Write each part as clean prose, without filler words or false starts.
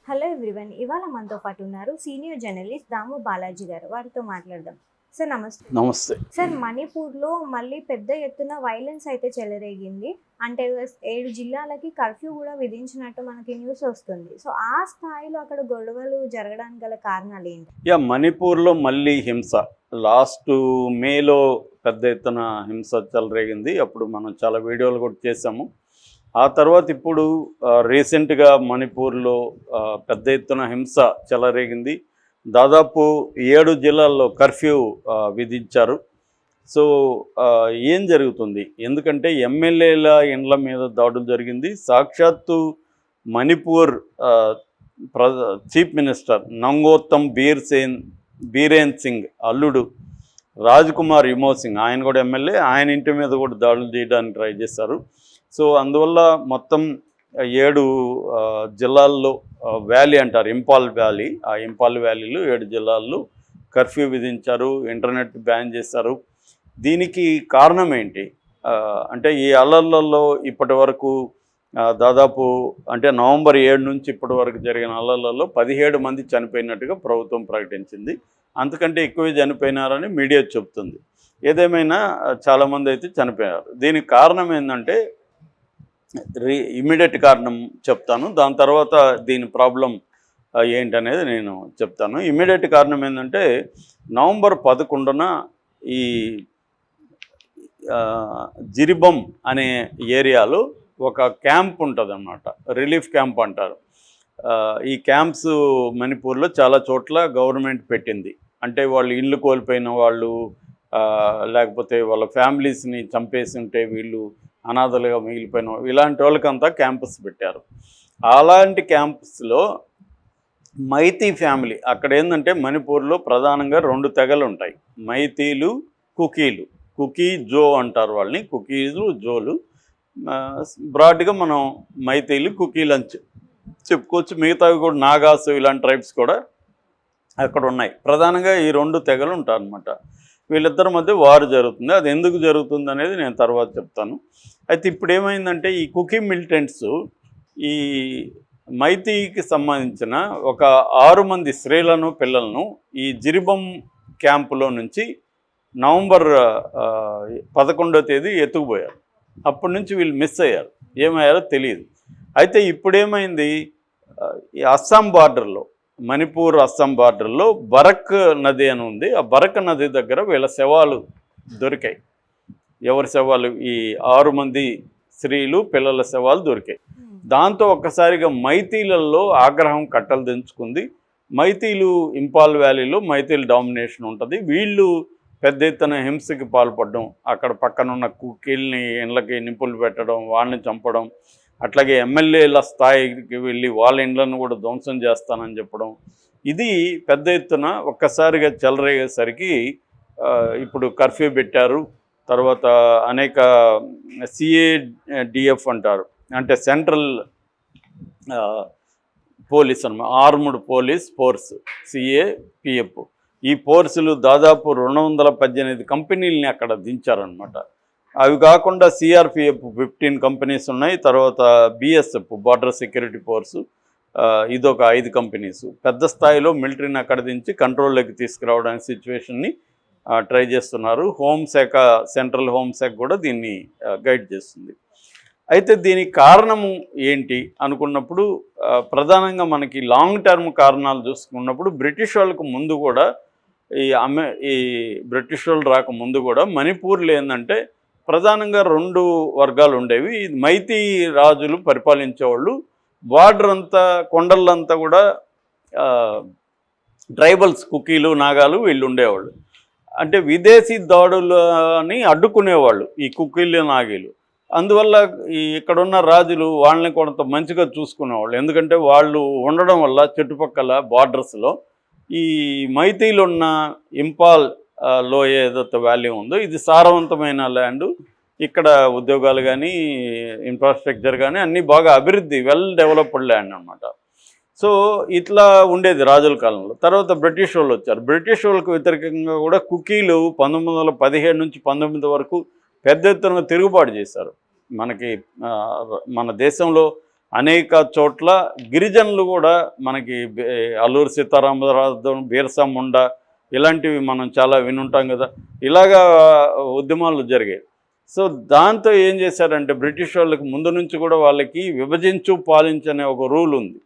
Hello everyone. ఇవాళ మనతో పాటు ఉన్నారు సీనియర్ జర్నలిస్ట్ దాము బాలాజీ గారు. వారితో మాట్లాడదాం. సార్ నమస్తే. నమస్తే. సార్, మణిపూర్లో మళ్ళీ పెద్ద ఎత్తున వైలెన్స్ అయితే చెలరేగింది. అంటే 7 జిల్లాలకి కర్ఫ్యూ కూడా విధించినట్టు మనకి న్యూస్ వస్తుంది. సో ఆ స్థాయిలో అక్కడ గొడవలు జరగడానికి గల కారణాలు ఏంటి? మణిపూర్లో మళ్ళీ హింస. లాస్ట్ మేలో పెద్ద ఎత్తున హింస చెలరేగింది. అప్పుడు మనం చాలా వీడియోలు కూడా చేసాము. ఆ తర్వాత ఇప్పుడు రీసెంట్గా మణిపూర్లో పెద్ద ఎత్తున హింస చెలరేగింది. దాదాపు 7 జిల్లాల్లో కర్ఫ్యూ విధించారు. సో ఏం జరుగుతుంది? ఎందుకంటే ఎమ్మెల్యేల ఇండ్ల మీద దాడులు జరిగింది. సాక్షాత్తు మణిపూర్ చీఫ్ మినిస్టర్ నంగోత్తమ్ బీరేన్ సింగ్ అల్లుడు రాజ్కుమార్ యుమో సింగ్, ఆయన కూడా ఎమ్మెల్యే, ఆయన ఇంటి మీద కూడా దాడులు చేయడానికి ట్రై చేశారు. సో అందువల్ల మొత్తం 7 జిల్లాల్లో వ్యాలీ అంటారు, ఇంపాల్ వ్యాలీ, ఆ ఇంపాల్ వ్యాలీలో 7 జిల్లాల్లో కర్ఫ్యూ విధించారు, ఇంటర్నెట్ బ్యాన్ చేశారు. దీనికి కారణం ఏంటి అంటే ఈ అల్లర్లలో ఇప్పటి వరకు దాదాపు అంటే నవంబర్ 7 నుంచి ఇప్పటి వరకు జరిగిన అల్లర్లలో 17 మంది చనిపోయినట్టుగా ప్రభుత్వం ప్రకటించింది. అంతకంటే ఎక్కువే చనిపోయినారని మీడియా చెప్తుంది. ఏదేమైనా చాలామంది అయితే చనిపోయారు. దీనికి కారణం ఏంటంటే ఇమ్మీడియట్ కారణం చెప్తాను, దాని తర్వాత దీని ప్రాబ్లం ఏంటనేది నేను చెప్తాను. ఇమ్మీడియట్ కారణం ఏంటంటే నవంబర్ 11న ఈ జిరిబం అనే ఏరియాలో ఒక క్యాంప్ ఉంటుంది అన్నమాట, రిలీఫ్ క్యాంప్ అంటారు. ఈ క్యాంప్స్ మణిపూర్లో చాలా చోట్ల గవర్నమెంట్ పెట్టింది. అంటే వాళ్ళు ఇల్లు కోల్పోయిన వాళ్ళు, లేకపోతే వాళ్ళ ఫ్యామిలీస్ని చంపేసి ఉంటే వీళ్ళు అనాథలుగా మిగిలిపోయిన ఇలాంటి వాళ్ళకంతా క్యాంపస్ పెట్టారు. అలాంటి క్యాంపస్లో మైతీ ఫ్యామిలీ, అక్కడ ఏంటంటే మణిపూర్లో ప్రధానంగా 2 తెగలు ఉంటాయి, మైతీలు, కుకీలు. కుకీ జో అంటారు వాళ్ళని, కుకీలు జోలు. బ్రాడ్గా మనం మైతీలు కుకీలు అని చెప్పుకోవచ్చు. మిగతావి కూడా నాగాసు ఇలాంటి ట్రైబ్స్ కూడా అక్కడ ఉన్నాయి. ప్రధానంగా ఈ 2 తెగలు ఉంటారనమాట. వీళ్ళిద్దరి మధ్య వారు జరుగుతుంది. అది ఎందుకు జరుగుతుంది అనేది నేను తర్వాత చెప్తాను. అయితే ఇప్పుడు ఏమైందంటే ఈ కుకీ మిలిటెంట్స్ ఈ మైతీకి సంబంధించిన ఒక 6 మంది స్త్రీలను పిల్లలను ఈ జిరిబం క్యాంపులో నుంచి నవంబర్ 11వ తేదీ ఎత్తుకుపోయారు. అప్పటి నుంచి వీళ్ళు మిస్ అయ్యారు, ఏమయ్యారో తెలియదు. అయితే ఇప్పుడేమైంది, ఈ అస్సాం బార్డర్లో, మణిపూర్ అస్సాం బార్డర్లో బరక్ నది అని ఉంది. ఆ బరక్ నది దగ్గర వీళ్ళ శవాలు దొరికాయి. ఎవరి శవాలు? ఈ 6 మంది స్త్రీలు పిల్లల శవాలు దొరికాయి. దాంతో ఒక్కసారిగా మైతీలలో ఆగ్రహం కట్టలు దించుకుంది. మైతీలు ఇంపాల్ వ్యాలీలో మైతీలు డామినేషన్ ఉంటుంది. వీళ్ళు పెద్ద ఎత్తున హింసకి పాల్పడడం, అక్కడ పక్కనున్న కుక్కీల్ని ఇండ్లకి నిప్పులు పెట్టడం, వాళ్ళని చంపడం, అట్లాగే ఎమ్మెల్యేల స్థాయికి వెళ్ళి వాళ్ళ ఇండ్లను కూడా ధ్వంసం చేస్తానని చెప్పడం, ఇది పెద్ద ఎత్తున ఒక్కసారిగా చెలరేగేసరికి ఇప్పుడు కర్ఫ్యూ పెట్టారు. తర్వాత అనేక CADF అంటారు, అంటే సెంట్రల్ పోలీస్ అన్నమాట, ఆర్మ్డ్ పోలీస్ ఫోర్స్, CAPF. ఈ ఫోర్సులు దాదాపు 218 కంపెనీలని అక్కడ దించారనమాట. అవి కాకుండా CRPF 15 కంపెనీస్ ఉన్నాయి. తర్వాత BSF బార్డర్ సెక్యూరిటీ ఫోర్సు, ఇదొక 5 కంపెనీస్. పెద్ద స్థాయిలో మిలిటరీని అక్కడ దించి కంట్రోల్లోకి తీసుకురావడానికి సిచ్యువేషన్ని ట్రై చేస్తున్నారు. హోంశాఖ, సెంట్రల్ హోంశాఖ కూడా దీన్ని గైడ్ చేస్తుంది. అయితే దీనికి కారణము ఏంటి అనుకున్నప్పుడు ప్రధానంగా మనకి లాంగ్ టర్మ్ కారణాలు చూసుకున్నప్పుడు బ్రిటిష్ వాళ్ళకు ముందు కూడా ఈ బ్రిటిష్ వాళ్ళు రాకముందు కూడా మణిపూర్లో ఏంటంటే ప్రధానంగా 2 వర్గాలు ఉండేవి. మైతీ రాజులు పరిపాలించేవాళ్ళు. బార్డర్ అంతా, కొండలంతా కూడా ట్రైబల్స్, కుకీలు, నాగాలు వీళ్ళు ఉండేవాళ్ళు. అంటే విదేశీ దాడులని అడ్డుకునేవాళ్ళు ఈ కుకీలు, నాగీలు. అందువల్ల ఇక్కడున్న రాజులు వాళ్ళని కొంత మంచిగా చూసుకునేవాళ్ళు. ఎందుకంటే వాళ్ళు ఉండడం వల్ల చుట్టుపక్కల బార్డర్స్లో ఈ మైతీలు ఉన్న ఇంపాల్ లోయ ఏదైతే వ్యాలీ ఉందో ఇది సారవంతమైన ల్యాండు. ఇక్కడ ఉద్యోగాలు కానీ ఇన్ఫ్రాస్ట్రక్చర్ కానీ అన్నీ బాగా అభివృద్ధి, వెల్ డెవలప్డ్ ల్యాండ్ అనమాట. సో ఇట్లా ఉండేది రాజుల కాలంలో. తర్వాత బ్రిటిష్ వాళ్ళు వచ్చారు. బ్రిటిష్ వాళ్ళకు వ్యతిరేకంగా కూడా కుకీలు 1917 నుంచి 19 వరకు పెద్ద ఎత్తున తిరుగుబాటు చేశారు. మన దేశంలో అనేక చోట్ల గిరిజనులు కూడా మనకి అల్లూరి సీతారామరాజు, బిర్సా ముండా ఇలాంటివి మనం చాలా వినుంటాం కదా. ఇలాగా ఉద్యమాలు జరిగాయి. సో దాంతో ఏం చేశారంటే బ్రిటిష్ వాళ్ళకి ముందు నుంచి కూడా వాళ్ళకి విభజించు పాలించనే ఒక రూల్ ఉంది.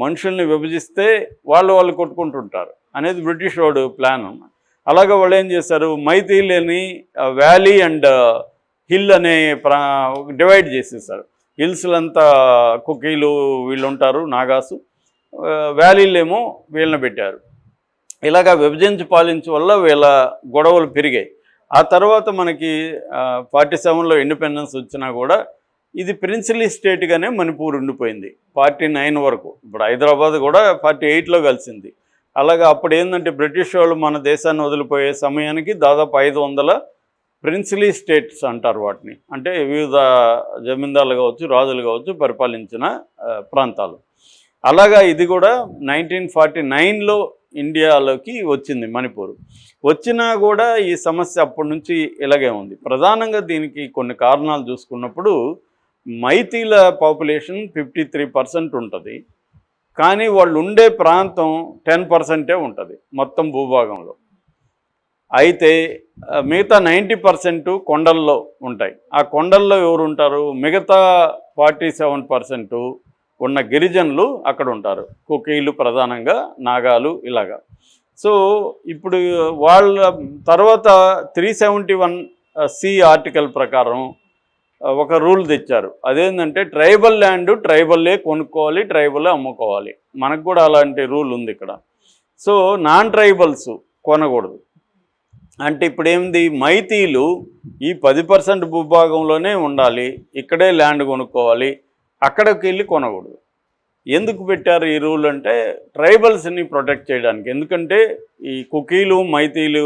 మనుషుల్ని విభజిస్తే వాళ్ళు కొట్టుకుంటుంటారు అనేది బ్రిటిష్ వాడు ప్లాన్ అన్నమాట. అలాగే వాళ్ళు ఏం చేశారు, మైథిలిని వ్యాలీ అండ్ హిల్ అనే డివైడ్ చేసేసారు. హిల్స్లంతా కుకీలు వీళ్ళు ఉంటారు, నాగాసు, వ్యాలీలేమో వీళ్ళని పెట్టారు. ఇలాగా విభజించి పాలించే వల్ల వీళ్ళ గొడవలు పెరిగాయి. ఆ తర్వాత మనకి 47లో ఇండిపెండెన్స్ వచ్చినా కూడా ఇది ప్రిన్సిలీ స్టేట్గానే మణిపూర్ ఉండిపోయింది 49 వరకు. ఇప్పుడు హైదరాబాద్ కూడా 48లో కలిసింది. అలాగా అప్పుడు ఏంటంటే బ్రిటిష్ వాళ్ళు మన దేశాన్ని వదిలిపోయే సమయానికి దాదాపు 500 ప్రిన్సిలీ స్టేట్స్ అంటారు వాటిని. అంటే వివిధ జమీందారులు కావచ్చు, రాజులు కావచ్చు పరిపాలించిన ప్రాంతాలు. అలాగా ఇది కూడా 1949లో ఇండియాలోకి వచ్చింది మణిపూర్. వచ్చినా కూడా ఈ సమస్య అప్పటి నుంచి ఇలాగే ఉంది. ప్రధానంగా దీనికి కొన్ని కారణాలు చూసుకున్నప్పుడు మైతీల పాపులేషన్ 53% ఉంటుంది. కానీ వాళ్ళు ఉండే ప్రాంతం 10%ఏ ఉంటుంది మొత్తం భూభాగంలో. అయితే మిగతా 90% కొండల్లో ఉంటాయి. ఆ కొండల్లో ఎవరు ఉంటారు, మిగతా 47% ఉన్న గిరిజనులు అక్కడ ఉంటారు. కుకీలు ప్రధానంగా, నాగాలు ఇలాగా. సో ఇప్పుడు వాళ్ళ తర్వాత 371C ఆర్టికల్ ప్రకారం ఒక రూల్ తెచ్చారు. అదేంటంటే ట్రైబల్ ల్యాండ్ ట్రైబల్లే కొనుక్కోవాలి, ట్రైబల్లే అమ్ముకోవాలి. మనకు కూడా అలాంటి రూల్ ఉంది ఇక్కడ. సో నాన్ ట్రైబల్స్ కొనకూడదు. అంటే ఇప్పుడు ఏంది, మైతీలు ఈ 10% భూభాగంలోనే ఉండాలి, ఇక్కడే ల్యాండ్ కొనుక్కోవాలి, అక్కడికి వెళ్ళి కొనకూడదు. ఎందుకు పెట్టారు ఈ రూల్ అంటే ట్రైబల్స్ని ప్రొటెక్ట్ చేయడానికి. ఎందుకంటే ఈ కుకీలు మైతీలు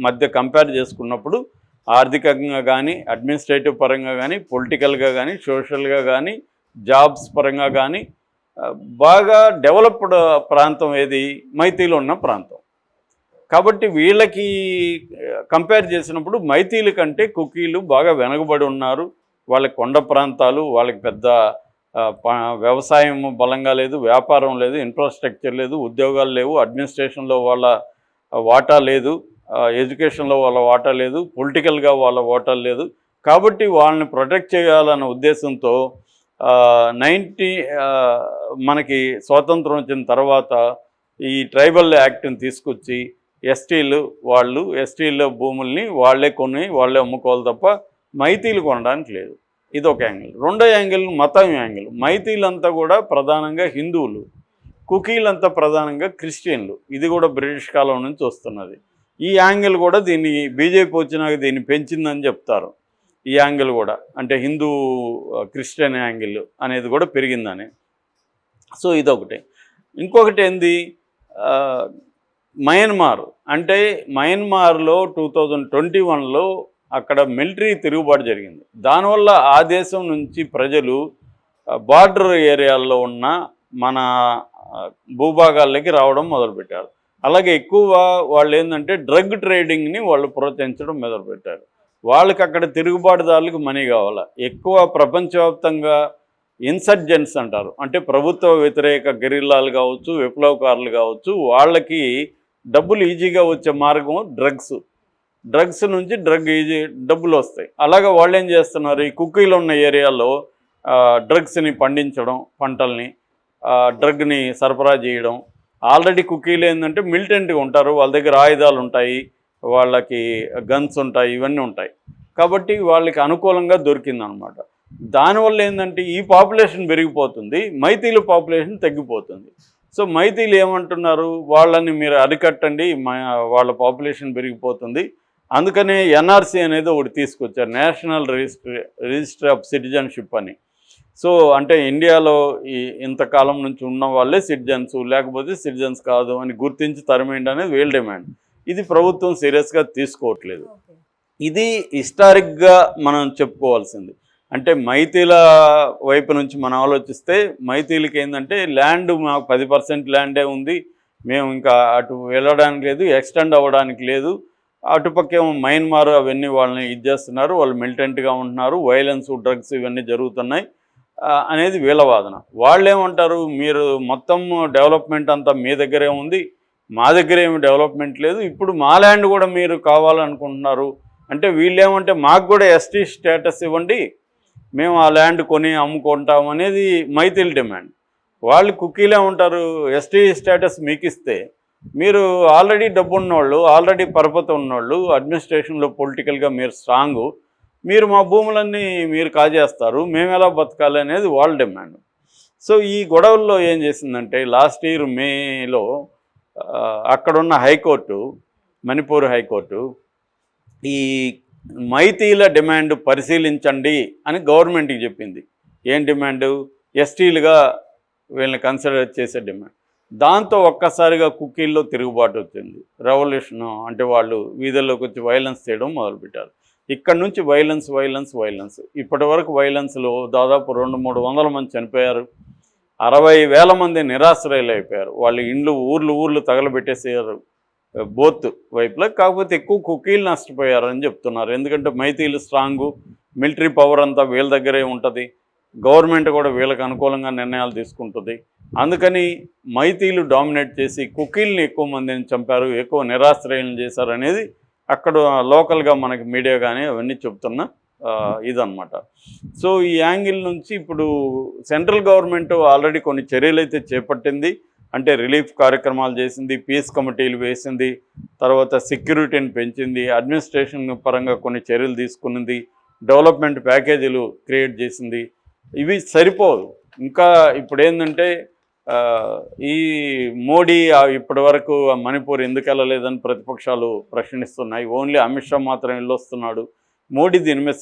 మధ్య కంపేర్ చేసుకున్నప్పుడు ఆర్థికంగా కానీ, అడ్మినిస్ట్రేటివ్ పరంగా కానీ, పొలిటికల్గా కానీ, సోషల్గా కానీ, జాబ్స్ పరంగా కానీ బాగా డెవలప్డ్ ప్రాంతం ఏది, మైతీలు ఉన్న ప్రాంతం. కాబట్టి వీళ్ళకి కంపేర్ చేసినప్పుడు మైతీల కంటే కుకీలు బాగా వెనకబడి ఉన్నారు. వాళ్ళకి కొండ ప్రాంతాలు, వాళ్ళకి పెద్ద వ్యవసాయం బలంగా లేదు, వ్యాపారం లేదు, ఇన్ఫ్రాస్ట్రక్చర్ లేదు, ఉద్యోగాలు లేవు, అడ్మినిస్ట్రేషన్లో వాళ్ళ వాటా లేదు, ఎడ్యుకేషన్లో వాళ్ళ వాటా లేదు, పొలిటికల్గా వాళ్ళ వాటా లేదు. కాబట్టి వాళ్ళని ప్రొటెక్ట్ చేయాలన్న ఉద్దేశంతో మనకి స్వాతంత్రం వచ్చిన తర్వాత ఈ ట్రైబల్ యాక్ట్ని తీసుకొచ్చి ఎస్టీల భూముల్ని వాళ్ళే కొని వాళ్ళే అమ్ముకోవాలి తప్ప మైతీలు కొనడానికి లేదు. ఇది ఒక యాంగిల్. రెండో యాంగిల్ మతం యాంగిల్. మైతీలంతా కూడా ప్రధానంగా హిందువులు, కుకీలంతా ప్రధానంగా క్రిస్టియన్లు. ఇది కూడా బ్రిటిష్ కాలం నుంచి వస్తున్నది. ఈ యాంగిల్ కూడా దీన్ని బీజేపీ వచ్చినాక దీన్ని పెంచిందని చెప్తారు. ఈ యాంగిల్ కూడా అంటే హిందూ క్రిస్టియన్ యాంగిల్ అనేది కూడా పెరిగిందని. సో ఇదొకటి. ఇంకొకటి ఏంది, మయన్మార్. అంటే మయన్మార్లో 2021లో అక్కడ మిలిటరీ తిరుగుబాటు జరిగింది. దానివల్ల ఆ దేశం నుంచి ప్రజలు బార్డర్ ఏరియాల్లో ఉన్న మన భూభాగాల్లోకి రావడం మొదలుపెట్టారు. అలాగే ఎక్కువ వాళ్ళు ఏంటంటే డ్రగ్ ట్రేడింగ్ని వాళ్ళు ప్రోత్సహించడం మొదలుపెట్టారు. వాళ్ళకి అక్కడ తిరుగుబాటుదారులకు మనీ కావాలా. ఎక్కువ ప్రపంచవ్యాప్తంగా ఇన్సర్జెంట్స్ అంటారు, అంటే ప్రభుత్వ వ్యతిరేక గెరిల్లాలు కావచ్చు, విప్లవకారులు కావచ్చు, వాళ్ళకి డబ్బులు ఈజీగా వచ్చే మార్గం డ్రగ్స్ నుంచి డబ్బులు వస్తాయి. అలాగే వాళ్ళు ఏం చేస్తున్నారు, ఈ కుకీలు ఉన్న ఏరియాలో డ్రగ్స్ని పండించడం, పంటల్ని డ్రగ్ని సరఫరా చేయడం. ఆల్రెడీ కుకీలు ఏంటంటే మిలిటెంట్గా ఉంటారు, వాళ్ళ దగ్గర ఆయుధాలు ఉంటాయి, వాళ్ళకి గన్స్ ఉంటాయి, ఇవన్నీ ఉంటాయి. కాబట్టి వాళ్ళకి అనుకూలంగా దొరికిందనమాట. దానివల్ల ఏంటంటే ఈ పాపులేషన్ పెరిగిపోతుంది, మైతీల పాపులేషన్ తగ్గిపోతుంది. సో మైతీలు ఏమంటున్నారు, వాళ్ళని మీరు అరికట్టండి, వాళ్ళ పాపులేషన్ పెరిగిపోతుంది, అందుకనే ఎన్ఆర్సీ అనేది ఒకటి తీసుకొచ్చారు, నేషనల్ రిజిస్టర్ ఆఫ్ సిటిజన్షిప్ అని. సో అంటే ఇండియాలో ఇంతకాలం నుంచి ఉన్న వాళ్ళే సిటిజన్స్, లేకపోతే సిటిజన్స్ కాదు అని గుర్తించి తరిమేయండి అనేది వీళ్ళ డిమాండ్. ఇది ప్రభుత్వం సీరియస్గా తీసుకోవట్లేదు. ఇది హిస్టారిక్గా మనం చెప్పుకోవాల్సింది. అంటే మైతీల వైపు నుంచి మనం ఆలోచిస్తే మైతీలకి ఏంటంటే ల్యాండ్ మాకు 10% ల్యాండే ఉంది, మేము ఇంకా అటు వెళ్ళడానికి లేదు, ఎక్స్టెండ్ అవ్వడానికి లేదు. అటుపక్కేమో మయన్మార్ అవన్నీ వాళ్ళని ఇది చేస్తున్నారు, వాళ్ళు మిలిటెంట్గా ఉంటున్నారు, వైలెన్స్ డ్రగ్స్ ఇవన్నీ జరుగుతున్నాయి. అనేది వీళ్ళ వాదన. వాళ్ళు ఏమంటారు, మీరు మొత్తం డెవలప్మెంట్ అంతా మీ దగ్గరే ఉంది, మా దగ్గర ఏమి డెవలప్మెంట్ లేదు, ఇప్పుడు మా ల్యాండ్ కూడా మీరు కావాలనుకుంటున్నారు అంటే వీళ్ళేమంటే మాకు కూడా ఎస్టీ స్టేటస్ ఇవ్వండి, మేము ఆ ల్యాండ్ కొని అమ్ముకుంటాం అనేది మైథిలి డిమాండ్. వాళ్ళు కుక్కీలే ఉంటారు, ఎస్టీ స్టేటస్ మీకు ఇస్తే మీరు ఆల్రెడీ డబ్బు ఉన్నోళ్ళు, ఆల్రెడీ పరపతి ఉన్నోళ్ళు, అడ్మినిస్ట్రేషన్లో పొలిటికల్గా మీరు స్ట్రాంగు, మీరు మా భూములన్నీ మీరు కాజేస్తారు, మేము ఎలా బతకాలి అనేది వాళ్ళ డిమాండ్. సో ఈ గొడవల్లో ఏం చేసిందంటే లాస్ట్ ఇయర్ మేలో అక్కడున్న హైకోర్టు, మణిపూర్ హైకోర్టు, ఈ మైతీల డిమాండ్ పరిశీలించండి అని గవర్నమెంట్కి చెప్పింది. ఏం డిమాండు? ఎస్టీలుగా వీళ్ళని కన్సిడర్ చేసే డిమాండ్. దాంతో ఒక్కసారిగా కుక్కీల్లో తిరుగుబాటు వచ్చింది, రెవల్యూషను. అంటే వాళ్ళు వీధుల్లోకి వచ్చి వైలెన్స్ చేయడం మొదలుపెట్టారు. ఇక్కడ నుంచి వైలెన్స్. ఇప్పటి వరకు వైలెన్స్లో దాదాపు 200-300 మంది చనిపోయారు, 60,000 మంది నిరాశ్రయులు అయిపోయారు. వాళ్ళ ఇండ్లు ఊర్లు తగలబెట్టేసారు బోత్ వైపులో. కాకపోతే ఎక్కువ కుక్కీలు నష్టపోయారని చెప్తున్నారు. ఎందుకంటే మైతీలు స్ట్రాంగు, మిలిటరీ పవర్ అంతా వీళ్ళ దగ్గరే ఉంటుంది, గవర్నమెంట్ కూడా వీళ్ళకి అనుకూలంగా నిర్ణయాలు తీసుకుంటుంది. అందుకని మైతీలు డామినేట్ చేసి కుక్కీల్ని ఎక్కువ మందిని చంపారు, ఎక్కువ నిరాశ్రయాలను చేశారు అనేది అక్కడ లోకల్గా మనకి మీడియా కానీ అవన్నీ చెప్తున్న ఇదన్నమాట. సో ఈ యాంగిల్ నుంచి ఇప్పుడు సెంట్రల్ గవర్నమెంట్ ఆల్రెడీ కొన్ని చర్యలు అయితే చేపట్టింది. అంటే రిలీఫ్ కార్యక్రమాలు చేసింది, పీస్ కమిటీలు వేసింది, తర్వాత సెక్యూరిటీని పెంచింది, అడ్మినిస్ట్రేషన్ పరంగా కొన్ని చర్యలు తీసుకున్నది, డెవలప్మెంట్ ప్యాకేజీలు క్రియేట్ చేసింది. ఇవి సరిపోదు. ఇంకా ఇప్పుడు ఏంటంటే ఈ మోడీ ఇప్పటి వరకు మణిపూర్ ఎందుకు వెళ్ళలేదని ప్రతిపక్షాలు ప్రశ్నిస్తున్నాయి. ఓన్లీ అమిత్ షా మాత్రం వెళ్ళొస్తున్నాడు. మోడీ దీని మీద